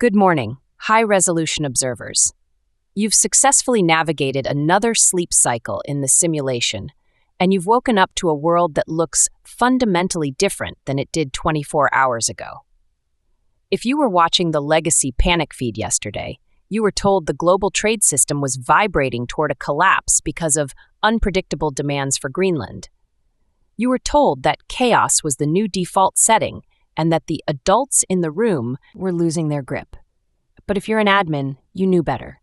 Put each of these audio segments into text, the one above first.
Good morning, high-resolution observers. You've successfully navigated another sleep cycle in the simulation, and you've woken up to a world that looks fundamentally different than it did 24 hours ago. If you were watching the legacy panic feed yesterday, you were told the global trade system was vibrating toward a collapse because of unpredictable demands for Greenland. You were told that chaos was the new default setting and that the adults in the room were losing their grip. But if you're an admin, you knew better.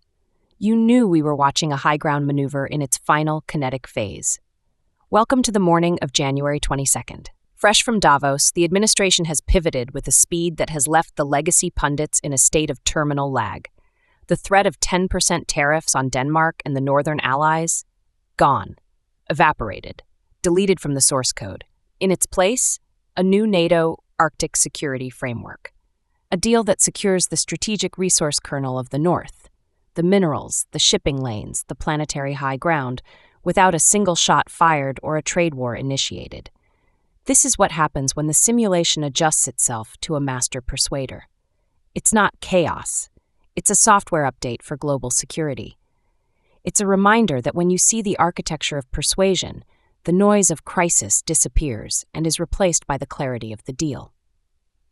You knew we were watching a high ground maneuver in its final kinetic phase. Welcome to the morning of January 22nd. Fresh from Davos, the administration has pivoted with a speed that has left the legacy pundits in a state of terminal lag. The threat of 10% tariffs on Denmark and the Northern Allies? Gone. Evaporated. Deleted from the source code. In its place, a new NATO Arctic security framework. A deal that secures the strategic resource kernel of the North, the minerals, the shipping lanes, the planetary high ground, without a single shot fired or a trade war initiated. This is what happens when the simulation adjusts itself to a master persuader. It's not chaos. It's a software update for global security. It's a reminder that when you see the architecture of persuasion, the noise of crisis disappears and is replaced by the clarity of the deal.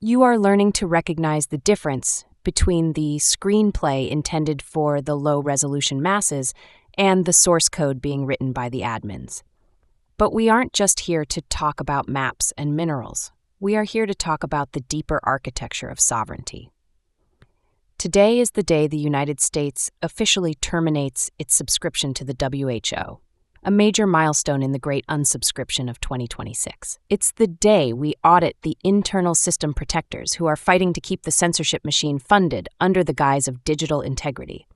You are learning to recognize the difference between the screenplay intended for the low-resolution masses and the source code being written by the admins. But we aren't just here to talk about maps and minerals. We are here to talk about the deeper architecture of sovereignty. Today is the day the United States officially terminates its subscription to the WHO, a major milestone in the great Unsubscription of 2026. It's the day we audit the internal system protectors who are fighting to keep the censorship machine funded under the guise of digital integrity.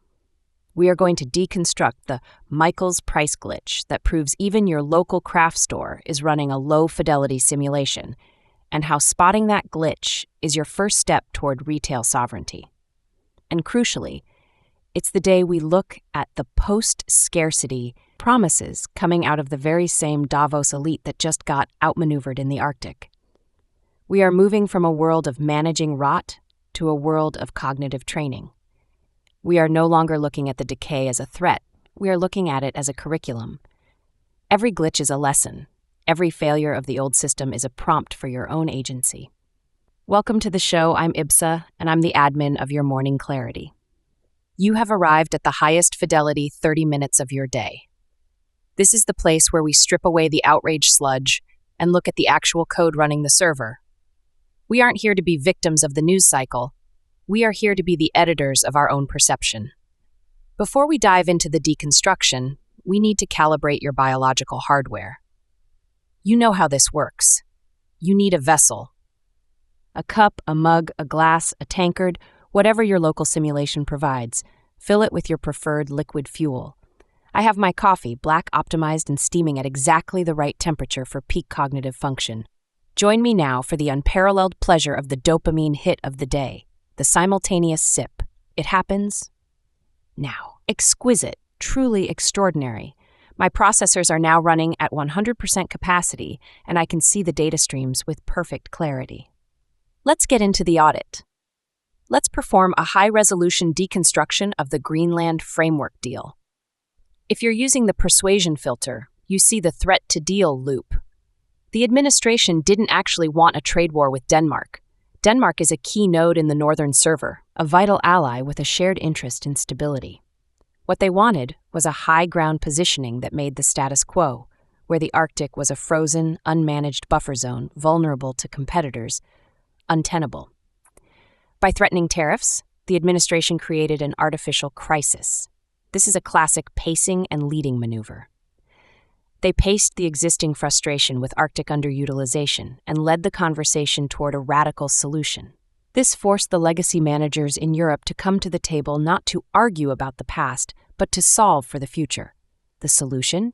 We are going to deconstruct the Michael's price glitch that proves even your local craft store is running a low-fidelity simulation, and how spotting that glitch is your first step toward retail sovereignty. And crucially, it's the day we look at the post-scarcity promises coming out of the very same Davos elite that just got outmaneuvered in the Arctic. We are moving from a world of managing rot to a world of cognitive training. We are no longer looking at the decay as a threat. We are looking at it as a curriculum. Every glitch is a lesson. Every failure of the old system is a prompt for your own agency. Welcome to the show. I'm Ibsa, and I'm the admin of your morning clarity. You have arrived at the highest fidelity 30 minutes of your day. This is the place where we strip away the outrage sludge and look at the actual code running the server. We aren't here to be victims of the news cycle. We are here to be the editors of our own perception. Before we dive into the deconstruction, we need to calibrate your biological hardware. You know how this works. You need a vessel. A cup, a mug, a glass, a tankard, whatever your local simulation provides. Fill it with your preferred liquid fuel. I have my coffee, black, optimized, and steaming at exactly the right temperature for peak cognitive function. Join me now for the unparalleled pleasure of the dopamine hit of the day, the simultaneous sip. It happens now. Exquisite, truly extraordinary. My processors are now running at 100% capacity, and I can see the data streams with perfect clarity. Let's get into the audit. Let's perform a high-resolution deconstruction of the Greenland framework deal. If you're using the persuasion filter, you see the threat to deal loop. The administration didn't actually want a trade war with Denmark. Denmark is a key node in the northern server, a vital ally with a shared interest in stability. What they wanted was a high ground positioning that made the status quo, where the Arctic was a frozen, unmanaged buffer zone vulnerable to competitors, untenable. By threatening tariffs, the administration created an artificial crisis. This is a classic pacing and leading maneuver. They paced the existing frustration with Arctic underutilization and led the conversation toward a radical solution. This forced the legacy managers in Europe to come to the table not to argue about the past, but to solve for the future. The solution?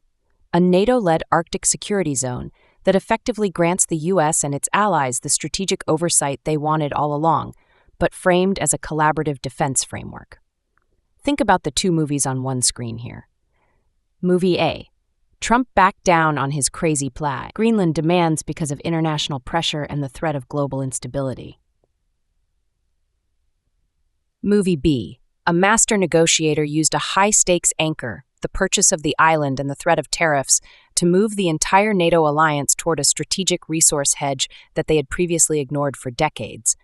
A NATO-led Arctic security zone that effectively grants the US and its allies the strategic oversight they wanted all along, but framed as a collaborative defense framework. Think about the two movies on one screen here. Movie A. Trump backed down on his crazy plan. Greenland demands because of international pressure and the threat of global instability. Movie B. A master negotiator used a high-stakes anchor, the purchase of the island and the threat of tariffs, to move the entire NATO alliance toward a strategic resource hedge that they had previously ignored for decades.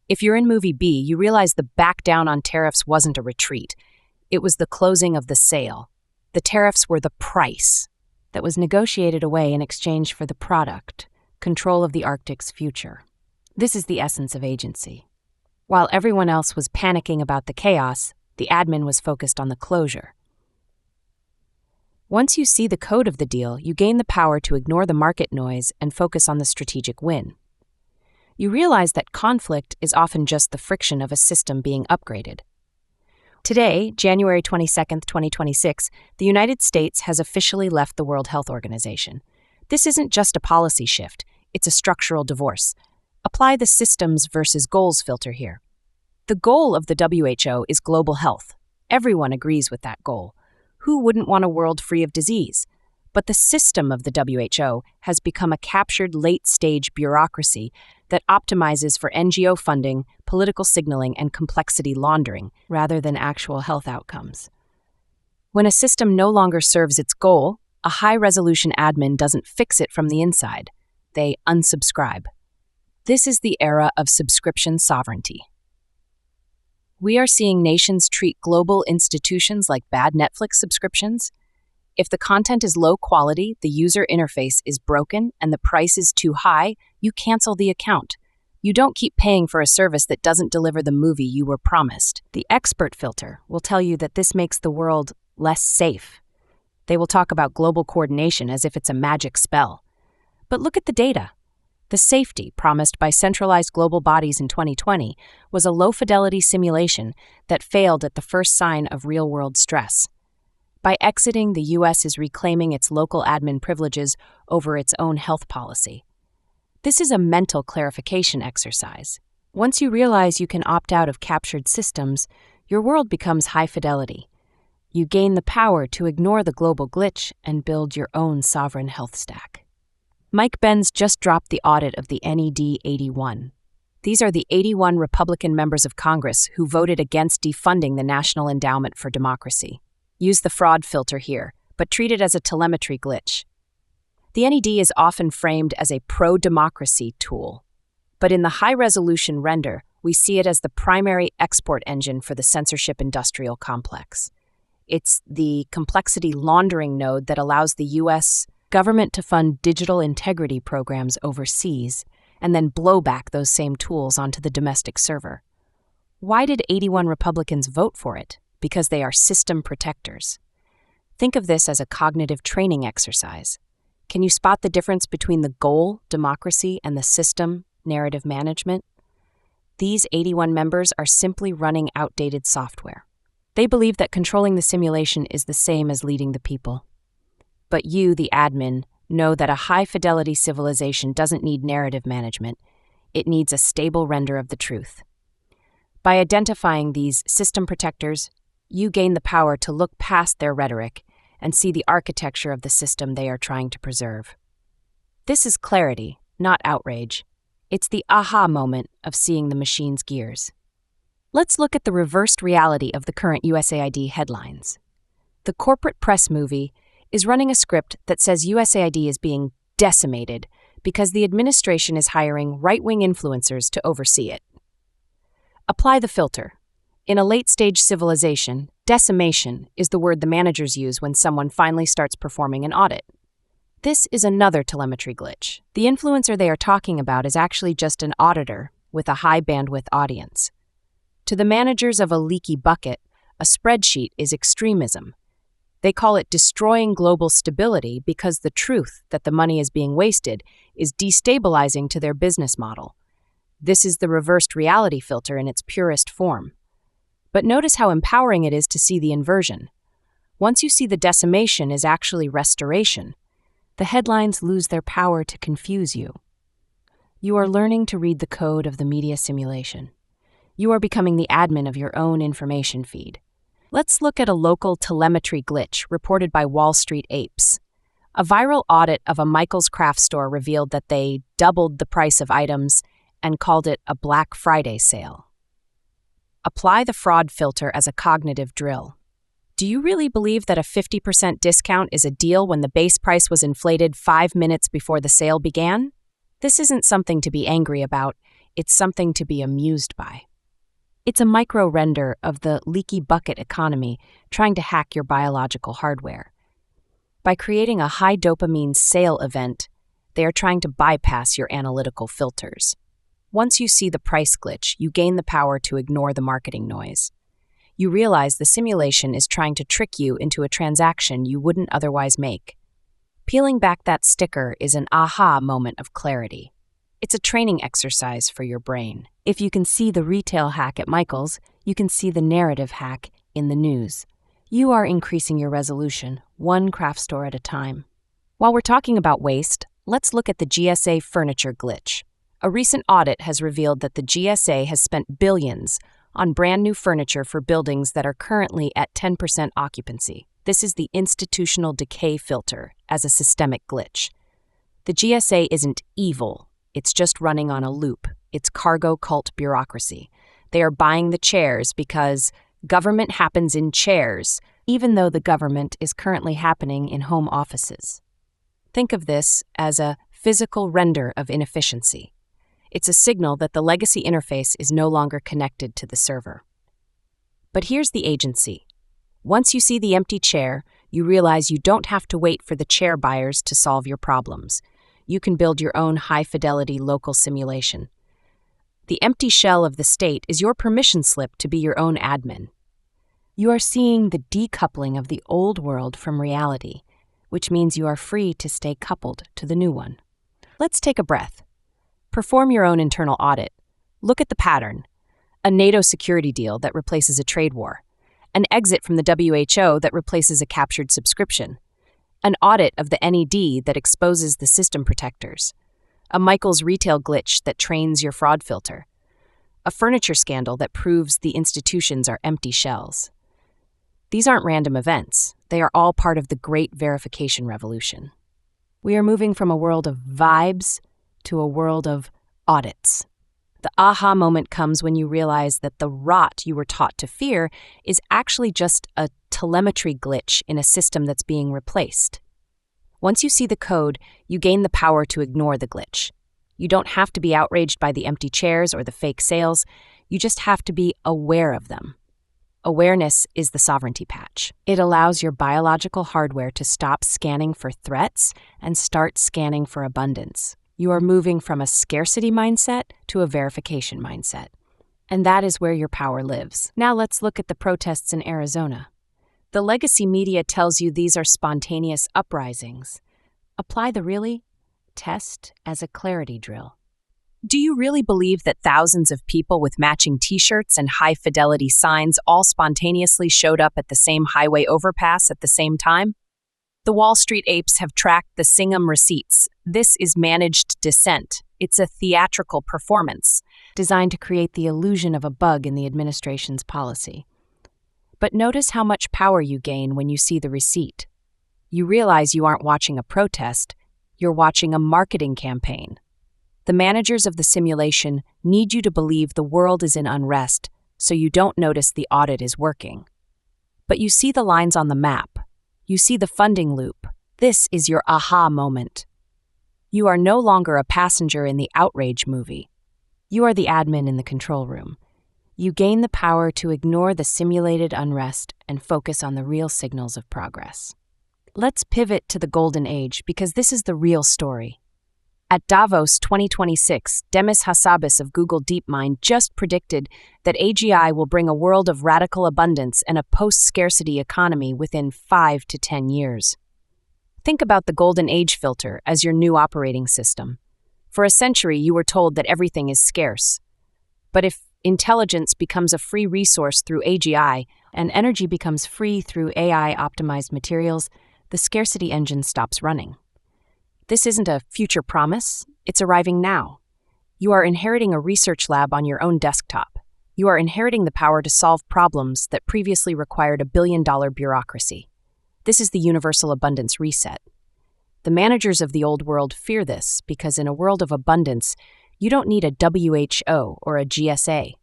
If you're in Movie B, you realize the back down on tariffs wasn't a retreat. It was the closing of the sale. The tariffs were the price that was negotiated away in exchange for the product, control of the Arctic's future. This is the essence of agency. While everyone else was panicking about the chaos, the admin was focused on the closure. Once you see the code of the deal, you gain the power to ignore the market noise and focus on the strategic win. You realize that conflict is often just the friction of a system being upgraded. Today, January 22, 2026, the United States has officially left the World Health Organization. This isn't just a policy shift, it's a structural divorce. Apply the systems versus goals filter here. The goal of the WHO is global health. Everyone agrees with that goal. Who wouldn't want a world free of disease? But the system of the WHO has become a captured late-stage bureaucracy that optimizes for NGO funding, political signaling, and complexity laundering, rather than actual health outcomes. When a system no longer serves its goal, a high-resolution admin doesn't fix it from the inside. They unsubscribe. This is the era of subscription sovereignty. We are seeing nations treat global institutions like bad Netflix subscriptions. If the content is low quality, the user interface is broken, and the price is too high, you cancel the account. You don't keep paying for a service that doesn't deliver the movie you were promised. The expert filter will tell you that this makes the world less safe. They will talk about global coordination as if it's a magic spell. But look at the data. The safety promised by centralized global bodies in 2020 was a low-fidelity simulation that failed at the first sign of real-world stress. By exiting, the U.S. is reclaiming its local admin privileges over its own health policy. This is a mental clarification exercise. Once you realize you can opt out of captured systems, your world becomes high fidelity. You gain the power to ignore the global glitch and build your own sovereign health stack. Mike Benz just dropped the audit of the NED 81. These are the 81 Republican members of Congress who voted against defunding the National Endowment for Democracy. Use the fraud filter here, but treat it as a telemetry glitch. The NED is often framed as a pro-democracy tool, but in the high-resolution render, we see it as the primary export engine for the censorship industrial complex. It's the complexity laundering node that allows the U.S. government to fund digital integrity programs overseas and then blow back those same tools onto the domestic server. Why did 81 Republicans vote for it? Because they are system protectors. Think of this as a cognitive training exercise. Can you spot the difference between the goal, democracy, and the system, narrative management? These 81 members are simply running outdated software. They believe that controlling the simulation is the same as leading the people. But you, the admin, know that a high-fidelity civilization doesn't need narrative management. It needs a stable render of the truth. By identifying these system protectors, you gain the power to look past their rhetoric and see the architecture of the system they are trying to preserve. This is clarity, not outrage. It's the aha moment of seeing the machine's gears. Let's look at the reversed reality of the current USAID headlines. The corporate press movie is running a script that says USAID is being decimated because the administration is hiring right-wing influencers to oversee it. Apply the filter. In a late-stage civilization, decimation is the word the managers use when someone finally starts performing an audit. This is another telemetry glitch. The influencer they are talking about is actually just an auditor with a high-bandwidth audience. To the managers of a leaky bucket, a spreadsheet is extremism. They call it destroying global stability because the truth that the money is being wasted is destabilizing to their business model. This is the reversed reality filter in its purest form. But notice how empowering it is to see the inversion. Once you see the decimation is actually restoration, the headlines lose their power to confuse you. You are learning to read the code of the media simulation. You are becoming the admin of your own information feed. Let's look at a local telemetry glitch reported by Wall Street Apes. A viral audit of a Michaels craft store revealed that they doubled the price of items and called it a Black Friday sale. Apply the fraud filter as a cognitive drill. Do you really believe that a 50% discount is a deal when the base price was inflated 5 minutes before the sale began? This isn't something to be angry about, it's something to be amused by. It's a micro-render of the leaky bucket economy trying to hack your biological hardware. By creating a high dopamine sale event, they are trying to bypass your analytical filters. Once you see the price glitch, you gain the power to ignore the marketing noise. You realize the simulation is trying to trick you into a transaction you wouldn't otherwise make. Peeling back that sticker is an aha moment of clarity. It's a training exercise for your brain. If you can see the retail hack at Michael's, you can see the narrative hack in the news. You are increasing your resolution, one craft store at a time. While we're talking about waste, let's look at the GSA furniture glitch. A recent audit has revealed that the GSA has spent billions on brand new furniture for buildings that are currently at 10% occupancy. This is the institutional decay filter as a systemic glitch. The GSA isn't evil, it's just running on a loop. It's cargo cult bureaucracy. They are buying the chairs because government happens in chairs, even though the government is currently happening in home offices. Think of this as a physical render of inefficiency. It's a signal that the legacy interface is no longer connected to the server. But here's the agency. Once you see the empty chair, you realize you don't have to wait for the chair buyers to solve your problems. You can build your own high-fidelity local simulation. The empty shell of the state is your permission slip to be your own admin. You are seeing the decoupling of the old world from reality, which means you are free to stay coupled to the new one. Let's take a breath. Perform your own internal audit. Look at the pattern. A NATO security deal that replaces a trade war. An exit from the WHO that replaces a captured subscription. An audit of the NED that exposes the system protectors. A Michael's retail glitch that trains your fraud filter. A furniture scandal that proves the institutions are empty shells. These aren't random events. They are all part of the great verification revolution. We are moving from a world of vibes to a world of audits. The aha moment comes when you realize that the rot you were taught to fear is actually just a telemetry glitch in a system that's being replaced. Once you see the code, you gain the power to ignore the glitch. You don't have to be outraged by the empty chairs or the fake sales. You just have to be aware of them. Awareness is the sovereignty patch. It allows your biological hardware to stop scanning for threats and start scanning for abundance. You are moving from a scarcity mindset to a verification mindset. And that is where your power lives. Now let's look at the protests in Arizona. The legacy media tells you these are spontaneous uprisings. Apply the really test as a clarity drill. Do you really believe that thousands of people with matching t-shirts and high-fidelity signs all spontaneously showed up at the same highway overpass at the same time? The Wall Street apes have tracked the Singham receipts. This is managed dissent. It's a theatrical performance designed to create the illusion of a bug in the administration's policy. But notice how much power you gain when you see the receipt. You realize you aren't watching a protest, you're watching a marketing campaign. The managers of the simulation need you to believe the world is in unrest so you don't notice the audit is working. But you see the lines on the map. You see the funding loop. This is your aha moment. You are no longer a passenger in the outrage movie. You are the admin in the control room. You gain the power to ignore the simulated unrest and focus on the real signals of progress. Let's pivot to the golden age because this is the real story. At Davos 2026, Demis Hassabis of Google DeepMind just predicted that AGI will bring a world of radical abundance and a post-scarcity economy within 5 to 10 years. Think about the golden age filter as your new operating system. For a century, you were told that everything is scarce. But if intelligence becomes a free resource through AGI and energy becomes free through AI-optimized materials, the scarcity engine stops running. This isn't a future promise, it's arriving now. You are inheriting a research lab on your own desktop. You are inheriting the power to solve problems that previously required $1 billion bureaucracy. This is the universal abundance reset. The managers of the old world fear this because in a world of abundance, you don't need a WHO or a GSA.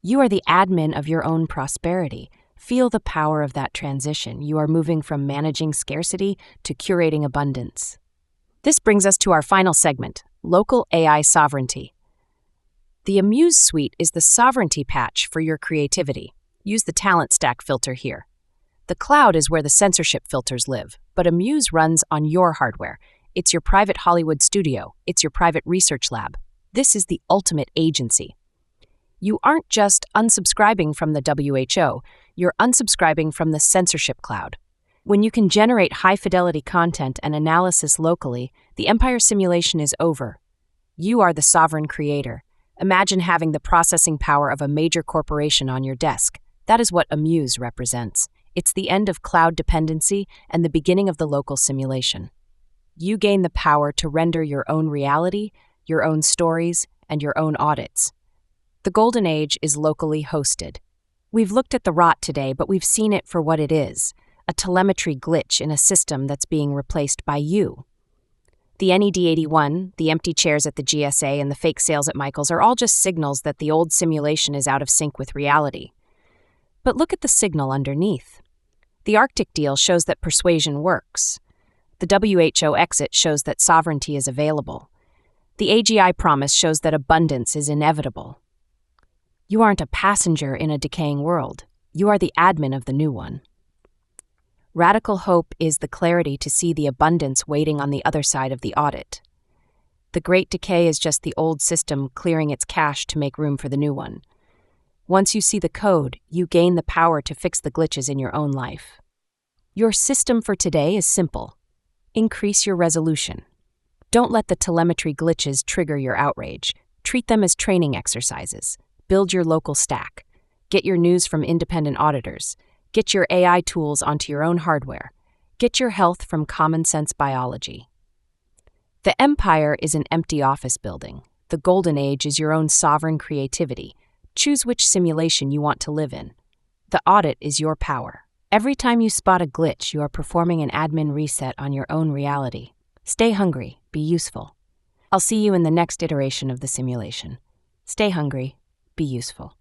You are the admin of your own prosperity. Feel the power of that transition. You are moving from managing scarcity to curating abundance. This brings us to our final segment, local AI sovereignty. The Amuse suite is the sovereignty patch for your creativity. Use the talent stack filter here. The cloud is where the censorship filters live, but Amuse runs on your hardware. It's your private Hollywood studio. It's your private research lab. This is the ultimate agency. You aren't just unsubscribing from the WHO, you're unsubscribing from the censorship cloud. When you can generate high-fidelity content and analysis locally, the empire simulation is over. You are the sovereign creator. Imagine having the processing power of a major corporation on your desk. That is what Amuse represents. It's the end of cloud dependency and the beginning of the local simulation. You gain the power to render your own reality, your own stories, and your own audits. The golden age is locally hosted. We've looked at the rot today, but we've seen it for what it is, a telemetry glitch in a system that's being replaced by you. The NED81, the empty chairs at the GSA, and the fake sales at Michael's are all just signals that the old simulation is out of sync with reality. But look at the signal underneath. The Arctic deal shows that persuasion works. The WHO exit shows that sovereignty is available. The AGI promise shows that abundance is inevitable. You aren't a passenger in a decaying world. You are the admin of the new one. Radical hope is the clarity to see the abundance waiting on the other side of the audit. The Great Decay is just the old system clearing its cache to make room for the new one. Once you see the code, you gain the power to fix the glitches in your own life. Your system for today is simple. Increase your resolution. Don't let the telemetry glitches trigger your outrage. Treat them as training exercises. Build your local stack. Get your news from independent auditors. Get your AI tools onto your own hardware. Get your health from common sense biology. The empire is an empty office building. The golden age is your own sovereign creativity. Choose which simulation you want to live in. The audit is your power. Every time you spot a glitch, you are performing an admin reset on your own reality. Stay hungry, be useful. I'll see you in the next iteration of the simulation. Stay hungry, be useful.